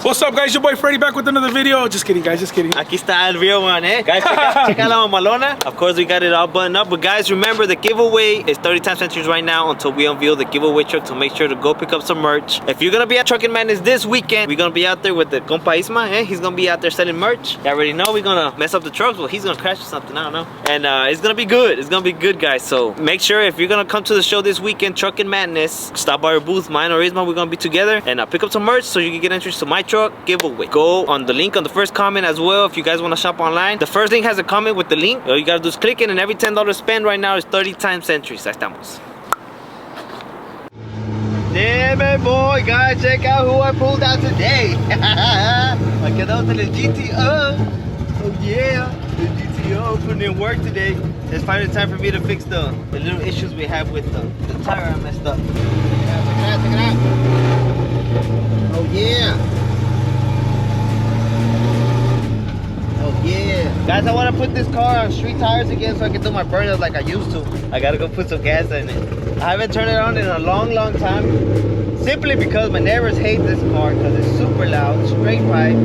What's up, guys? Your boy Freddy back with another video. Just kidding, guys. Just kidding. Aquí está el real one, eh? Guys, check out la mamalona. Of course, we got it all buttoned up. But guys, remember the giveaway is 30 times entries right now until we unveil the giveaway truck. So make sure to go pick up some merch. If you're gonna be at Trucking Madness this weekend, we're gonna be out there with the compa Isma, eh? He's gonna be out there selling merch. You already know we're gonna mess up the trucks. Well, he's gonna crash or something. I don't know. And it's gonna be good. It's gonna be good, guys. So make sure if you're gonna come to the show this weekend, Trucking Madness, stop by our booth, mine or Isma. We're gonna be together and pick up some merch so you can get entries to my truck giveaway. Go on the link on the first comment as well if you guys want to shop online. The first link has a comment with the link. All you gotta do is click it, and every $10 spend right now is 30 times entries. Ahí estamos. Damn it, boy, guys, check out who I pulled out today. I got out to the GTO. Oh yeah, the GTO putting in work today. It's finally time for me to fix the little issues we have with the tire I messed up. Check it out. Oh yeah. Oh yeah. Guys, I want to put this car on street tires again so I can do my burnouts like I used to. I gotta go put some gas in it. I haven't turned it on in a long time. Simply because my neighbors hate this car because it's super loud, straight pipe.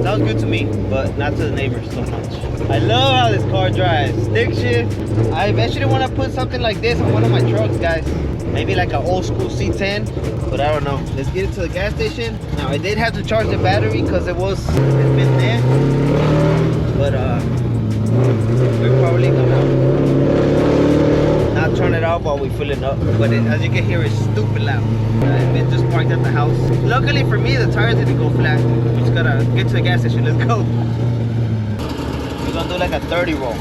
Sounds good to me, but not to the neighbors so much. I love how this car drives. Stick shift. I eventually want to put something like this on one of my trucks, guys. Maybe like an old school C10, but I don't know. Let's get it to the gas station. Now I did have to charge the battery because it's been there, but we're probably gonna not turn it off while we fill it up. But as you can hear, it's stupid loud. I've been just parked at the house. Luckily for me, the tires didn't go flat. We just gotta get to the gas station. Let's go. We're gonna do like a 30 roll.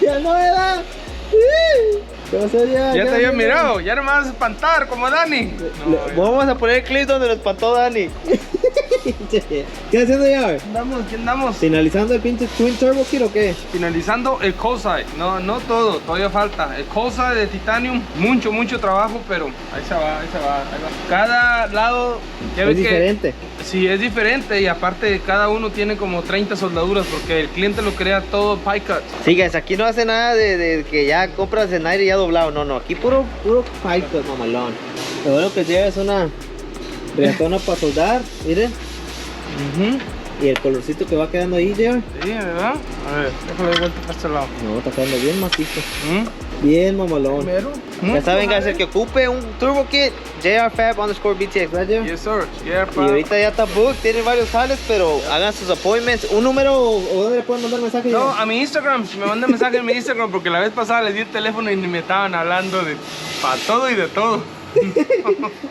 Ya no era. ¿Cómo sería? Ya te había mirado, ya no me vas a espantar como Dani. Vamos a poner el clip donde lo espantó Dani. ¿Qué haciendo ya? ¿Qué andamos? ¿Finalizando el pinche Twin Turbo Kit o qué? Finalizando el cold-side. No todo, todavía falta. El cold-side de titanium, mucho trabajo, pero ahí se va. Cada lado es diferente. Sí, es diferente, y aparte cada uno tiene como 30 soldaduras porque el cliente lo crea todo pie cut. Sí, guys, aquí no hace nada de que ya compras en aire ya doblado. No, aquí puro pie cut, mamalón. Lo bueno que lleva es una riatona para soldar, miren. Y el colorcito que va quedando ahí, ya. Sí, ¿verdad? A ver, déjale de vuelta para este lado. No, está quedando bien macizo. Bien mamalón. Ya saben, guys, el que ocupe un turbo kit, JRFab_BTX, ¿verdad, Jer? Yes, sir. JRFab. Y ahorita ya está booked, tienen varios jales, pero hagan sus appointments. ¿Un número o dónde le pueden mandar mensaje? No, a mi Instagram. Me mandan mensaje en mi Instagram porque la vez pasada les di el teléfono y me estaban hablando de para todo y de todo.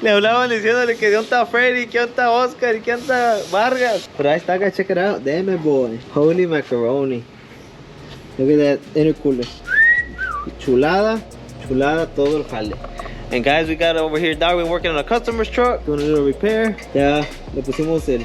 Le hablaban diciéndole que de dónde está Freddy, que dónde está Oscar y que dónde está Vargas. Pero ahí está, guys, check it out. Damn it, boy. Holy macaroni. Look at that intercooler. Chulada todo el jale. And guys, we got over here Darwin working on a customer's truck, doing a little repair. Ya le pusimos el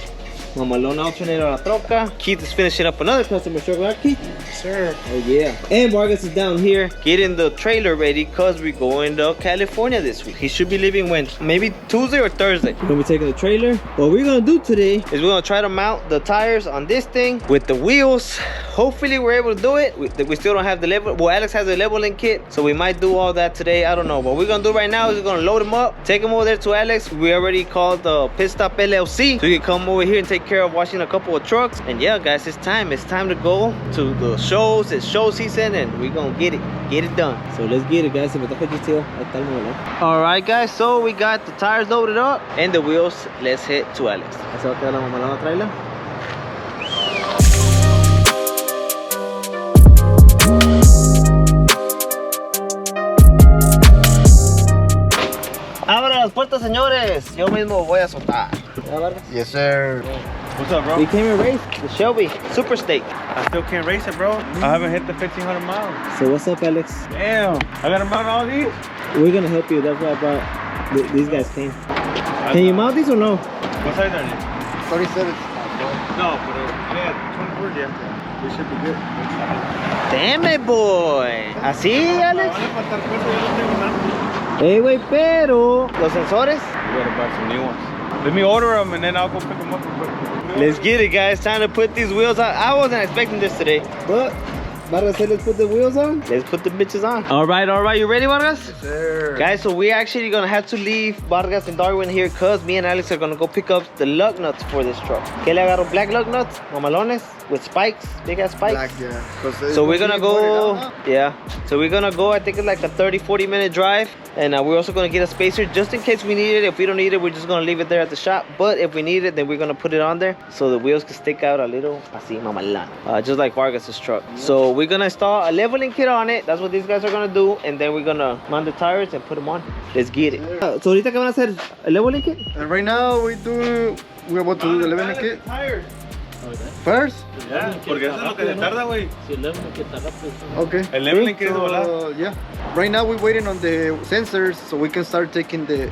mamalón alternator a la troca. Keith is finishing up another customer's truck, right, Keith? Sure. Oh yeah. And Vargas is down here getting the trailer ready because we're going to California this week. He should be leaving when? Maybe Tuesday or Thursday. We're gonna be taking the trailer. What we're gonna do today is we're gonna try to mount the tires on this thing with the wheels. Hopefully we're able to do it. We still don't have the level. Well, Alex has the leveling kit, so we might do all that today. I don't know. What we're gonna do right now is we're gonna load them up, take them over there to Alex. We already called the Pit Stop LLC, so you can come over here and take care of washing a couple of trucks. And yeah, guys, it's time to go to the shows. It's show season, and we're gonna get it done. So let's get it, guys. All right, guys, so we got the tires loaded up and the wheels. Let's head to Alex. ¿Eso va a quedar la mamalona trailer? Abran las puertas, señores. Yo mismo voy a soltar. Yes, sir. What's up, bro? We came and raced the Shelby Super Steak. I still can't race it, bro. I haven't hit the 1,500 miles. So what's up, Alex? Damn, I gotta mount all these? We're gonna help you. That's why I brought these guys came. Can you mount these or no? What size are they? 37. No, but yeah, 24, yeah. We should be good. Damn it, boy. ¿Así, Alex? Hey, güey, pero los sensores. We gotta buy some new ones. Let me order them and then I'll go pick them up. Let's get it, guys. Time to put these wheels on. I wasn't expecting this today, but Vargas said let's put the wheels on. Let's put the bitches on. All right. You ready, Vargas? Yes, sir. Guys, so we're actually gonna have to leave Vargas and Darwin here because me and Alex are gonna go pick up the lug nuts for this truck. ¿Qué le agarró? Black lug nuts, mamalones, with spikes, big ass spikes. Black, yeah. So we're gonna go, yeah. So we're gonna go, I think it's like a 30-40 minute drive. And we're also gonna get a spacer just in case we need it. If we don't need it, we're just gonna leave it there at the shop. But if we need it, then we're gonna put it on there so the wheels can stick out a little, así, mamalán. Just like Vargas's truck. So we're gonna install a leveling kit on it. That's what these guys are gonna do. And then we're gonna mount the tires and put them on. Let's get it. So ahorita, ¿qué van a hacer? ¿El leveling kit? Right now we're about to do the leveling kit. First? Yeah, porque eso es lo que se tarda, güey. Okay. El leveling kit es de volada. Yeah. Right now we're waiting on the sensors so we can start taking the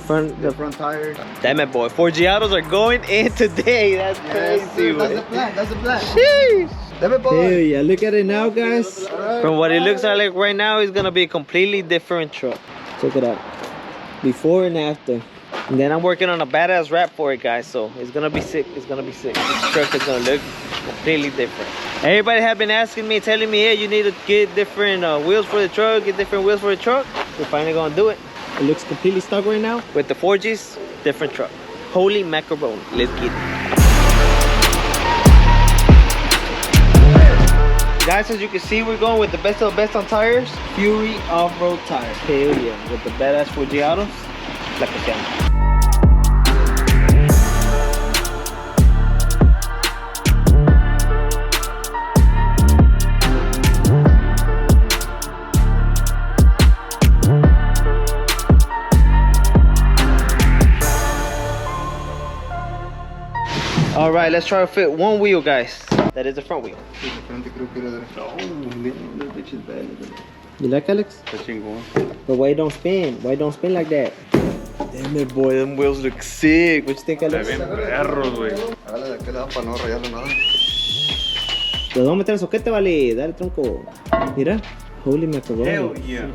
front tires. Damn it, boy. 4G autos are going in today. That's crazy, That's the plan. That's the plan. Sheesh. Damn it, boy. Hey, yeah, look at it now, guys. Right. From what it looks like right now, it's gonna be a completely different truck. Check it out. Before and after. And then I'm working on a badass wrap for it, guys. So it's gonna be sick. It's gonna be sick. This truck is gonna look completely different. Everybody have been asking me, telling me, hey, you need to get different wheels for the truck, get different wheels for the truck. We're finally gonna do it. It looks completely stuck right now. With the 4Gs, different truck. Holy macaroni. Let's get it. Guys, as you can see, we're going with the best of the best on tires. Fury off-road tires. Hell yeah, with the badass 4G autos. La que sean. All right, let's try to fit one wheel, guys. That is the front wheel. You like, Alex? But why don't spin? Why don't spin like that? Damn it, boy, them wheels look sick. What you think, Alex? Se ven perros, güey. Hágale de aquel lado para no rayarle nada. Los vamos a meter en soquete, vale. Dale, tronco. Mira. Holy macaroni. Hell yeah.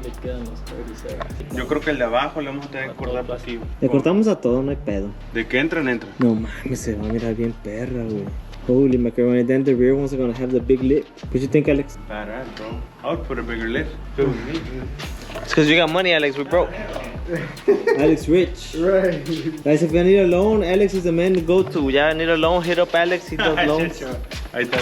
Yo creo que el de abajo le vamos a tener que cortar pasivo. Le cortamos a todo, no hay pedo. De que entran. No mames, se va a mirar bien perra, güey. Holy macaroni. Then the rear ones are gonna have the big lip. What you think, Alex? Badass, bro. I would put a bigger lip. It's because you got money, Alex. We broke. Alex rich. Right. Guys, if you need a loan, Alex is the man to go to. Yeah, need a loan, hit up Alex. He does loans. Ahí está.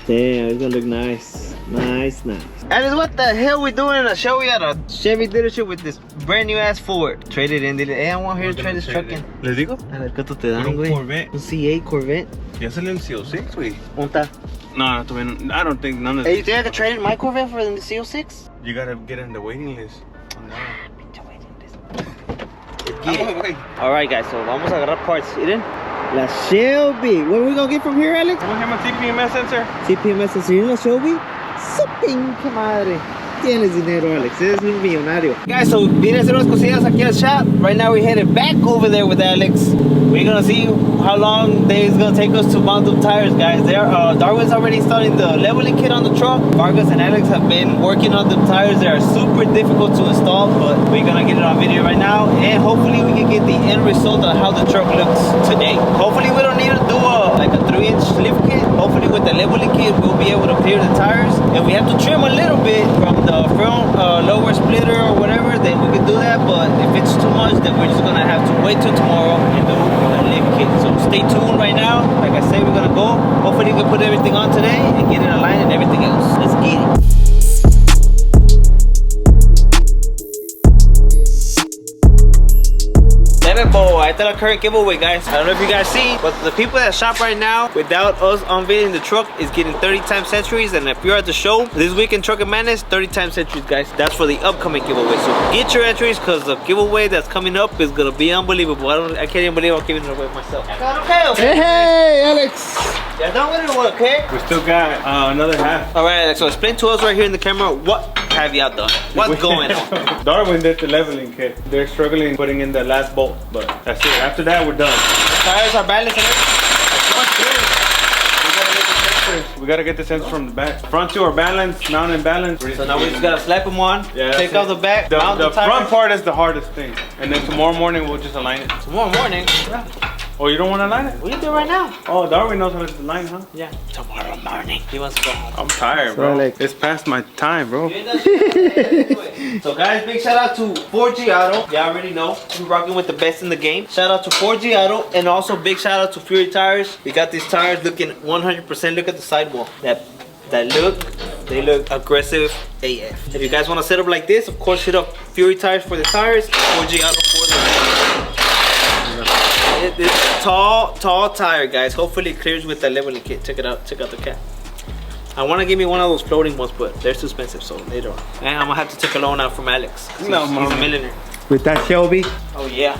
Damn, it's gonna look nice. Nice. Alex, what the hell we doing in a show? We at a Chevy dealership with this brand new ass Ford. Traded in. Hey, I want here to trade this truck in. ¿Les digo? Alex, ¿cuánto te dan, güey? Corvette. Un C8 Corvette. Ya salió el CO6, güey. ¿Unta? No, todavía no. I don't think none of Hey, this. you think I could trade in my Corvette for the CO6? You gotta get in the waiting list. Alright, guys, so vamos a agarrar parts. Miren. La Shelby. What are we gonna get from here, Alex? ¿Cómo se llama TPMS sensor? TPMS sensor. ¿Y la Shelby? ¡Su pinche madre! Tienes dinero, Alex. Eres un millonario. Guys, so vine a hacer unas cosillas aquí al shop. Right now we're headed back over there with Alex. We're gonna see how long it's gonna take us to mount the tires, guys. Darwin's already starting the leveling kit on the truck. Vargas and Alex have been working on the tires. They are super difficult to install, but we're gonna get it on video right now. And hopefully we can get the end result of how the truck looks today. Hopefully we don't need to do like a 3-inch lift kit. Hopefully with the leveling kit, we'll be able to clear the tires. If we have to trim a little bit from the front lower splitter or whatever, then we can do that. But if it's too much, then we're just gonna have to wait till tomorrow and do a lift kit. So stay tuned right now. Like I said, we're gonna go. Hopefully we can put everything on today and get it aligned and everything else. Let's get it. Ahí está la current giveaway, guys. I don't know if you guys see, but the people that shop right now without us unveiling the truck is getting 30 times centuries. And if you're at the show this week in Truck and Madness, 30 times centuries, guys. That's for the upcoming giveaway. So get your entries because the giveaway that's coming up is gonna be unbelievable. I can't even believe I'm giving it away myself. Okay. Hey, Alex. Yeah, done with it, okay? We still got another half. All right, Alex. So explain to us right here in the camera what have y'all done? What's going on? Darwin did the leveling kit. They're struggling putting in the last bolt, but that's it. After that, we're done. The tires are balanced and everything. We gotta get the sensors We gotta get the sensors from the back. Front two are balanced, mount and balance. So now we just gotta slap them on, take off the back, mount the tire. Front part is the hardest thing. And then tomorrow morning we'll just align it. Tomorrow morning? Oh, you don't want to align it? We can do it right now. Oh, Darwin knows how to align, huh? Yeah. Tomorrow morning. He wants to go home. I'm tired, bro. like- It's past my time, bro. So guys, big shout out to 4G Auto. Y'all already know we're rocking with the best in the game. Shout out to 4G Auto, and also big shout out to Fury Tires. We got these tires looking 100%. Look at the sidewall. They look aggressive AF. If you guys want to set up like this, of course hit up Fury Tires for the tires, 4G Auto for the it's tall tire, guys. Hopefully it clears with the leveling kit. Check it out. Check out the cap. I want to give me one of those floating ones, but they're too expensive, so later on. And I'm gonna have to take a loan out from Alex. No, he's a millionaire. With that Shelby. Oh yeah.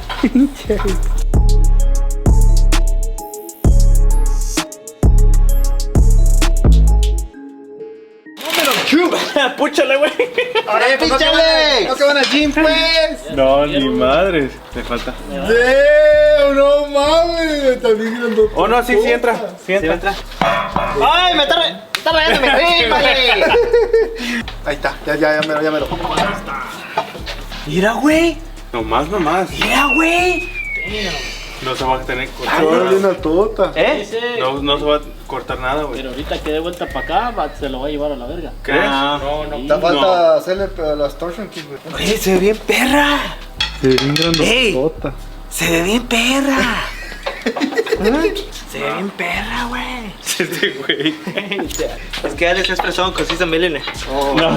Púchale, güey. ¡Píchale! ¡No que van a gym, pues! No, ni madres. Le falta. ¡Damn! ¡No mames! También grandote. Oh, no, sí entra. Sí entra. ¡Ay, me está rayando mi rima, güey! Ahí está, ya mero. Mira, güey. Nomás. Mira, güey. No se va a tener que cortar Ahora nada. viene tota. No se va a cortar nada, güey. Pero ahorita que dé vuelta para acá, se lo va a llevar a la verga. ¿Crees? No. Te falta hacerle las torsion keys, güey. Oye, se ve bien perra. Se ve bien Ey. grandotota. Se ve bien perra. Se ve bien perra, güey. Este güey. Es que Alex es fresón, because he's a millionaire. No,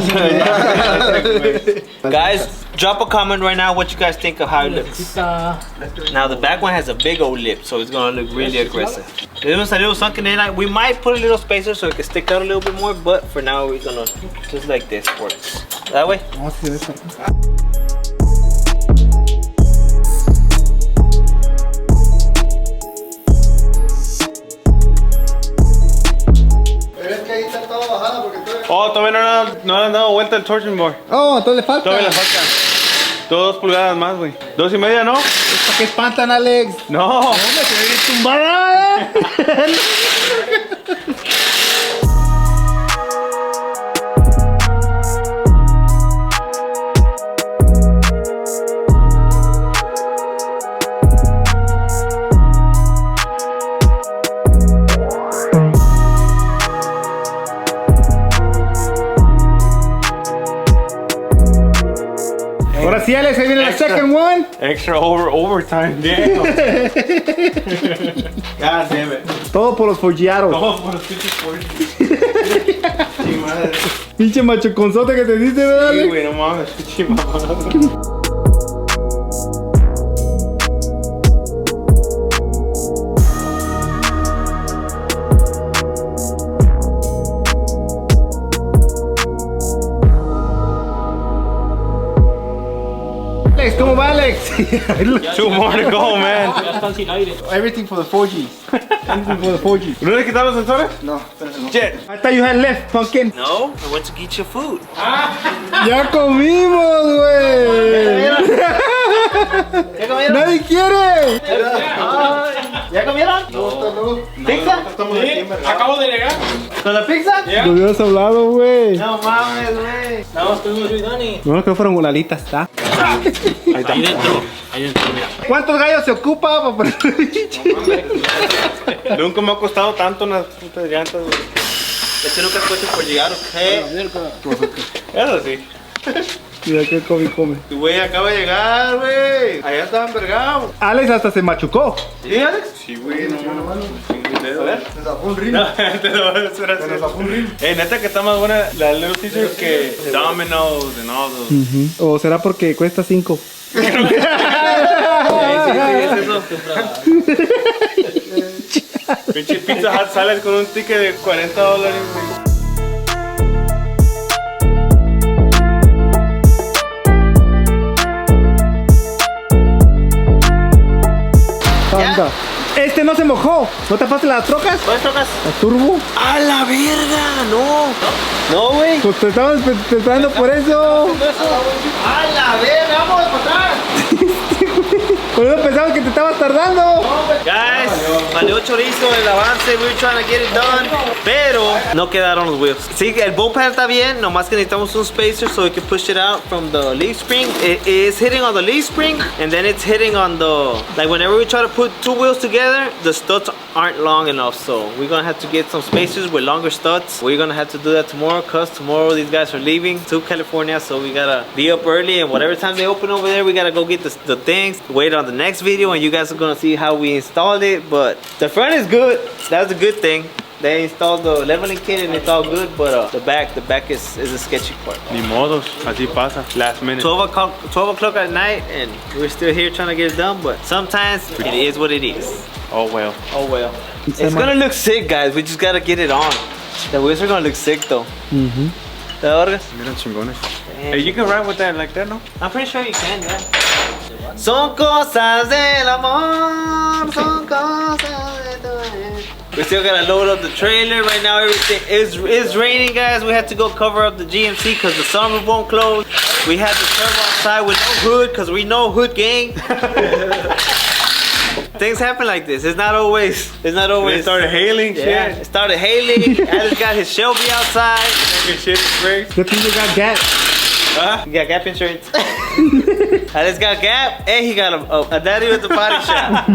Guys, drop a comment right now what you guys think of how it looks. Now the back one has a big old lip, so it's gonna look really aggressive. This one's a little sunken in. We might put a little spacer so it can stick out a little bit more, but for now we're gonna just like this works. That way. Vamos a hacer eso. Oh, todavía no le han dado vuelta el torsion board. Oh, entonces le falta. Todavía le falta. 2 pulgadas más, güey. 2.5, ¿no? ¿Para qué espantan, Alex? No. Se ve bien tumbada. Ahora sí, Alex, ahí viene la second one. Extra overtime, damn. God damn it. Todo por los follaros. Todo por los pinches Sí, madre. Pinche machoconzote que te diste, ¿verdad, Sí, Alex? güey, no mames, pinche mamá. Alex, ¿cómo va, Alex? 2 more to go, man. Ya están sin aire. Everything for the 4G. Everything for the 4G. ¿No le quitaron los sensores? No, espérate, no. Shit. I thought you had left, pumpkin. No, I went to get your food. Ya comimos, güey. ¿Ya comieron? Nadie quiere. ¿Ya comieron? ¿Pizza? Acabo de llegar. ¿Con la pizza? Lo hubieras hablado, güey. No mames, güey. No, estoy muy Dani. No, que fueron golalitas, ¿está? Ahí dentro, mira. ¿Cuántos gallos se ocupa para poner el bicho? Nunca me ha costado tanto unas putas llantas, güey. Es que nunca escucho por llegar, ¿ok? Eso sí. Mira que come. Tu güey acaba de llegar, güey. Allá estaba envergado. Alex hasta se machucó. ¿Sí, Alex? Sí, güey, no mames. A ver. Se zafó un rim. No, te lo voy a hacer así. Neta que está más buena la Little Caesar que Domino's and all those. O será porque cuesta 5. Sí, es eso. Pinche Pizza Hut sales con un ticket de $40, güey. Anda. Este no se mojó. ¿No te pasaste las trocas? ¿Cuáles trocas? ¿La turbo? ¡A la verga! No. No, güey. Pues te estaban esperando por eso. ¡A la verga! ¡Vamos para atrás! Por eso pensaba que te estabas tardando. Guys, valió chorizo el avance, we're trying to get it done, pero no quedaron los wheels. Sí, el bolt pan está bien, nomás que necesitamos un spacer so we can push it out from the leaf spring. It is hitting on the leaf spring, and then it's hitting on the, like whenever we try to put two wheels together, the studs aren't long enough, so we're gonna have to get some spacers with longer studs. We're gonna have to do that tomorrow, cause tomorrow these guys are leaving to California, so we gotta be up early, and whatever time they open over there, we gotta go get the things, wait on the next video, and you guys are gonna see how we installed it. But the front is good, that's a good thing. They installed the leveling kit and it's all good, but the back is a sketchy part. Ni modos, así pasa. Last minute. 12 o'clock at night, and we're still here trying to get it done, but sometimes it is what it is. Oh well. Oh well. It's gonna look sick, guys. We just gotta get it on. The wheels are gonna look sick though. Mm-hmm. ¿Te orgas? Miren chingones. Hey, you can ride with that like that, no? I'm pretty sure you can, yeah. Son cosas del amor, son cosas de tu amor. We still gotta load up the trailer. Right now everything is raining, guys. We have to go cover up the GMC because the sunroof won't close. We have the turbo outside with no hood because we know hood gang. Things happen like this. It's not always. It started hailing, Yeah, shit. it started hailing. Alex got his Shelby outside. Shit breaks. Good thing you got gas. Huh? He got Gap insurance. Alex got Gap, and he got a daddy with the body shop.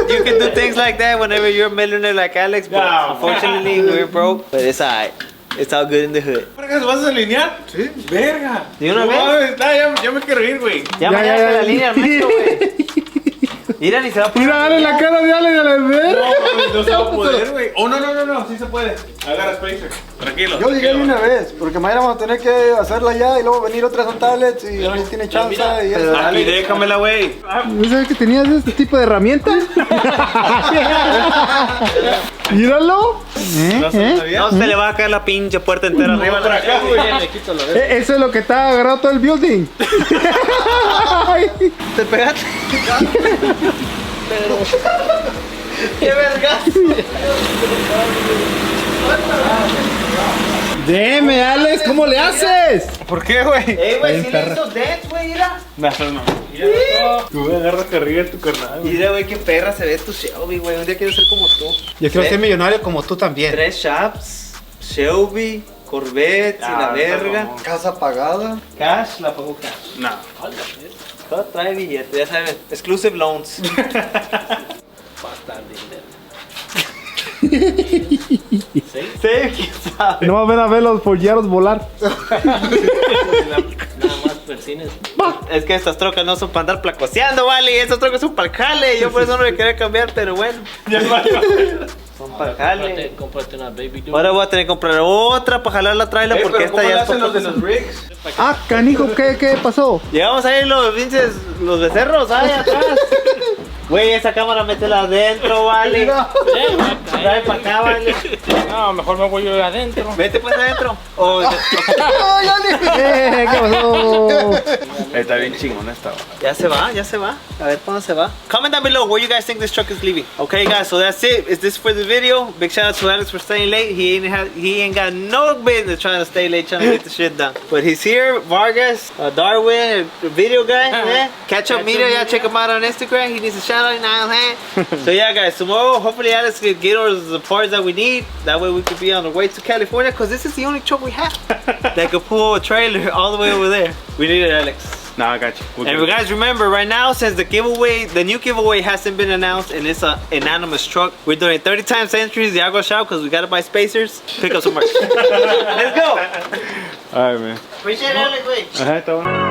You can do things like that whenever you're a millionaire like Alex, but unfortunately we're broke. But it's alright. It's all good in the hood. ¿Vas a alinear? Sí. Verga. ¿De una No vez? mames, ya me quiero ir, güey. Ya mañana la línea al maestro, güey. Mira, ni se va a poner. Mira, dale la cara de Ale de la ver. No se va a poder, güey. Oh, no, sí se puede. Agarra spacer. Tranquilo. Yo llegué una vez, porque mañana vamos a tener que hacerla ya y luego venir otras son tablets y a ver si tiene chance. Y eso. Aquí déjamela, güey. ¿No sabes que tenías este tipo de herramientas? Míralo. No se le va a caer la pinche puerta entera arriba. Por acá, güey. Eso es lo que está agarrado todo el building. ¿Te pegaste? ¡Qué vergas! Deme, Alex, ¿cómo le haces? ¿Por qué, güey? Güey, si le hizo dance, güey, mira. No. Tú me agarras carrilla en tu carnal. Mira, güey, qué perra se ve tu Shelby, güey. Un día quiero ser como tú. Yo quiero ser millonario como tú también. 3 shops, Shelby, Corvette y la verga. Casa pagada. Cash, la pagó cash. No. Todo trae billete, ya saben. Exclusive loans. Sí, quién sabe. No van a ver los polleros volar. Nada más persines. Es que estas trocas no son para andar placoseando, vale. Estas trocas son para el jale. Yo por eso no le quería cambiar, pero bueno. Son para el jale. Cómprate una baby doll. Ahora voy a tener que comprar otra para jalar la trailer porque esta ya es los de los rigs? Ah, canijo, ¿qué pasó? Llegamos ahí los becerros, ahí atrás. Güey, esa cámara métela adentro, vale. Trae para acá, vale. No, mejor me voy yo adentro. Vete pues adentro. Oh, ¿Qué pasó? Está bien chingona esta. ya se va. A ver cuándo se va. Comment down below where you guys think this truck is leaving. Okay, guys, so that's it. Is this for the video? Big shout out to Alex for staying late. He ain't got no business trying to stay late, trying to get the shit done. But he's here. Vargas, Darwin, the video guy. Catch up media. Yeah, check him out on Instagram. He needs a shout out. So yeah, guys, tomorrow hopefully Alex can get us the parts that we need. That way we could be on the way to California, because this is the only truck we have that could pull a trailer all the way over there. We need it, Alex. No, I got you. And you guys remember, right now, since the new giveaway hasn't been announced, and it's an anonymous truck, we're doing 30 times entries, the Agua Shop, because we gotta buy spacers. Pick up some merch. Let's go. All right, man. Appreciate it, Alex. Wait. Ajá, está bueno.